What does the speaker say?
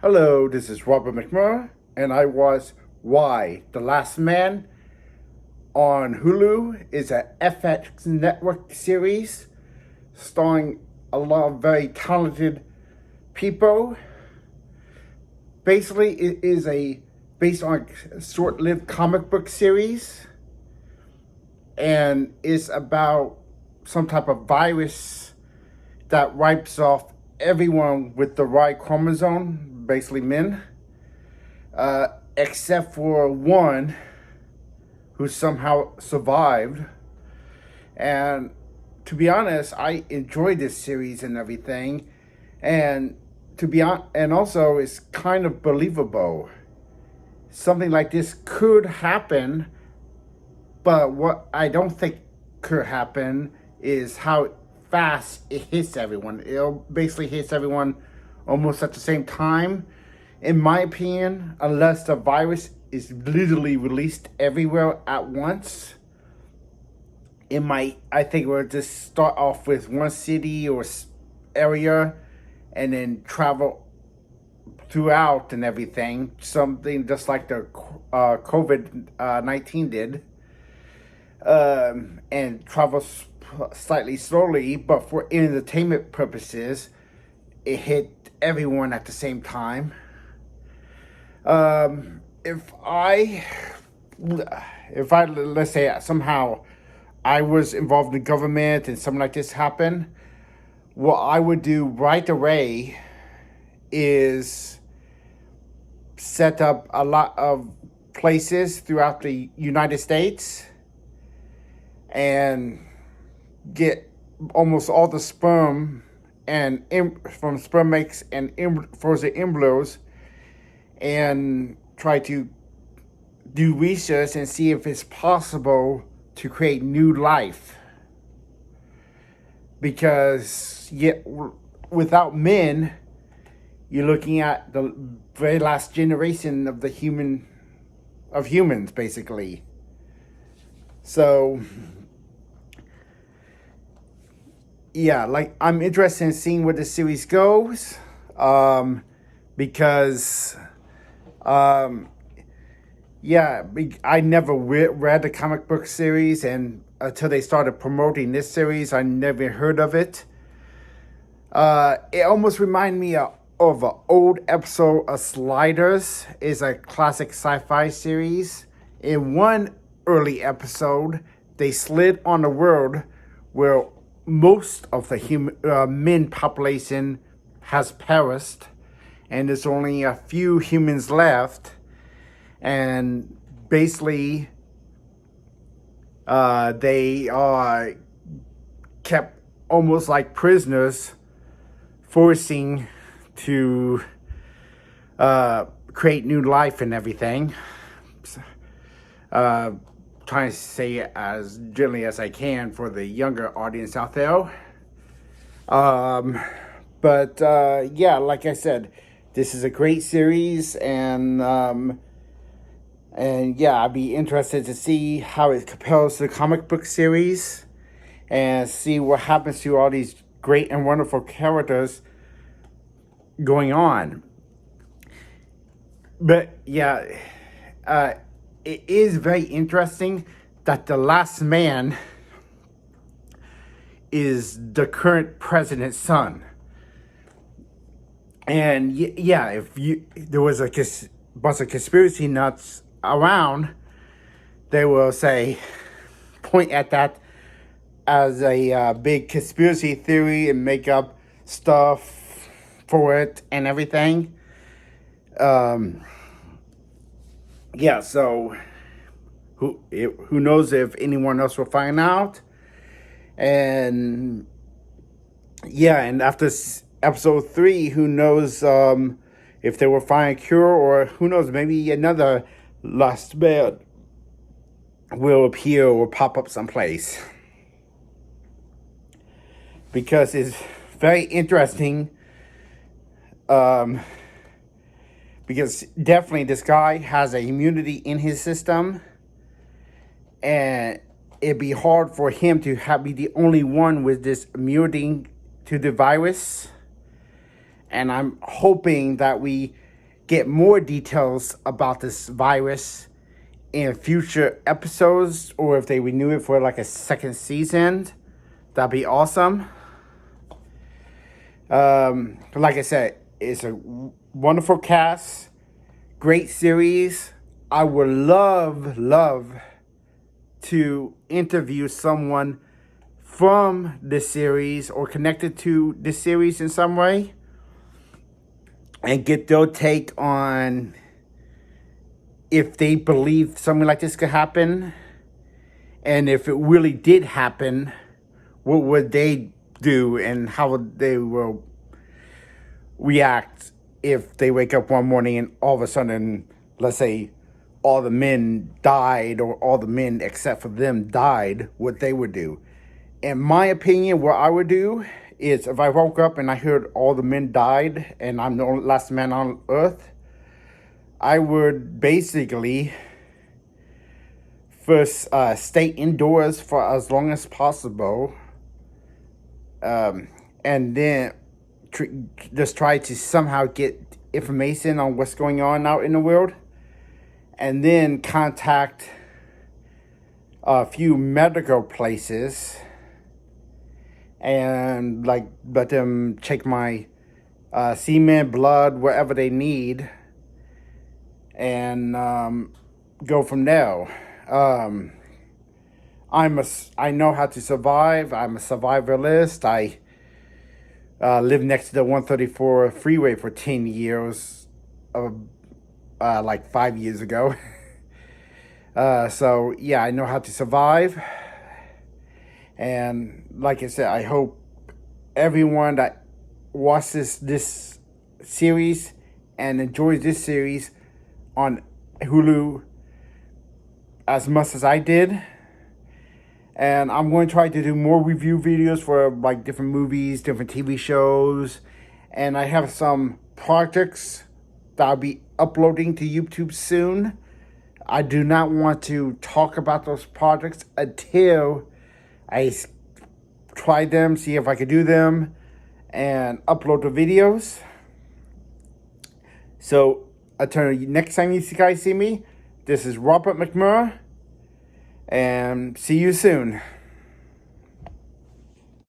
Hello, this is Robert McMurray, and I watched Why, The Last Man on Hulu. It's a FX network series starring a lot of very talented people. Basically, it is based on a short-lived comic book series, and it's about some type of virus that wipes off everyone with the Y chromosome, basically men, except for one who somehow survived. And to be honest, I enjoyed this series and everything, and and also it's kind of believable. Something like this could happen, but what I don't think could happen is how fast it hits everyone. It basically hits everyone almost at the same time, in my opinion, unless the virus is literally released everywhere at once. I think we'll just start off with one city or area and then travel throughout and everything. Something just like the COVID-19 did. And travel slightly slowly, but for entertainment purposes, it hit everyone at the same time. If I let's say somehow I was involved in government and something like this happened, what I would do right away is set up a lot of places throughout the United States and get almost all the sperm from sperm makes and frozen embryos, and try to do research and see if it's possible to create new life. Because without men, you're looking at the very last generation of humans, basically. So yeah, like I'm interested in seeing where the series goes, because I never read the comic book series, and until they started promoting this series, I never heard of it. It almost reminded me of an old episode of Sliders. It's a classic sci-fi series. In one early episode, they slid on a world where most of the men population has perished, and there's only a few humans left. And basically, they are kept almost like prisoners, forcing to create new life and everything. Trying to say it as gently as I can for the younger audience out there. But like I said, this is a great series, and I'd be interested to see how it compares to the comic book series and see what happens to all these great and wonderful characters going on. But it is very interesting that the last man is the current president's son. And if there was a bunch of conspiracy nuts around, they will point at that as a big conspiracy theory and make up stuff for it and everything. So who knows if anyone else will find out. And after episode 3, who knows if they will find a cure, or who knows, maybe another last man will appear or pop up someplace. Because it's very interesting. Because definitely this guy has an immunity in his system, and it'd be hard for him to be the only one with this immunity to the virus. And I'm hoping that we get more details about this virus in future episodes, or if they renew it for like a second season, that'd be awesome. Like I said, it's a wonderful cast, great series. I would love to interview someone from this series or connected to this series in some way and get their take on if they believe something like this could happen, and if it really did happen, what would they do and how they will react if they wake up one morning and all of a sudden, let's say, all the men died, or all the men except for them died, what they would do. In my opinion, what I would do is, if I woke up and I heard all the men died and I'm the last man on earth, I would basically first stay indoors for as long as possible, and then just try to somehow get information on what's going on out in the world, and then contact a few medical places and like let them check my semen, blood, whatever they need, and go from there. I know how to survive. I'm a survivalist. I lived next to the 134 freeway for 10 years, like 5 years ago. So yeah, I know how to survive. And like I said, I hope everyone that watches this series and enjoys this series on Hulu as much as I did. And I'm going to try to do more review videos for like different movies, different TV shows. And I have some projects that I'll be uploading to YouTube soon. I do not want to talk about those projects until I try them, see if I could do them, and upload the videos. So until next time you guys see me, this is Robert McMurray, and see you soon.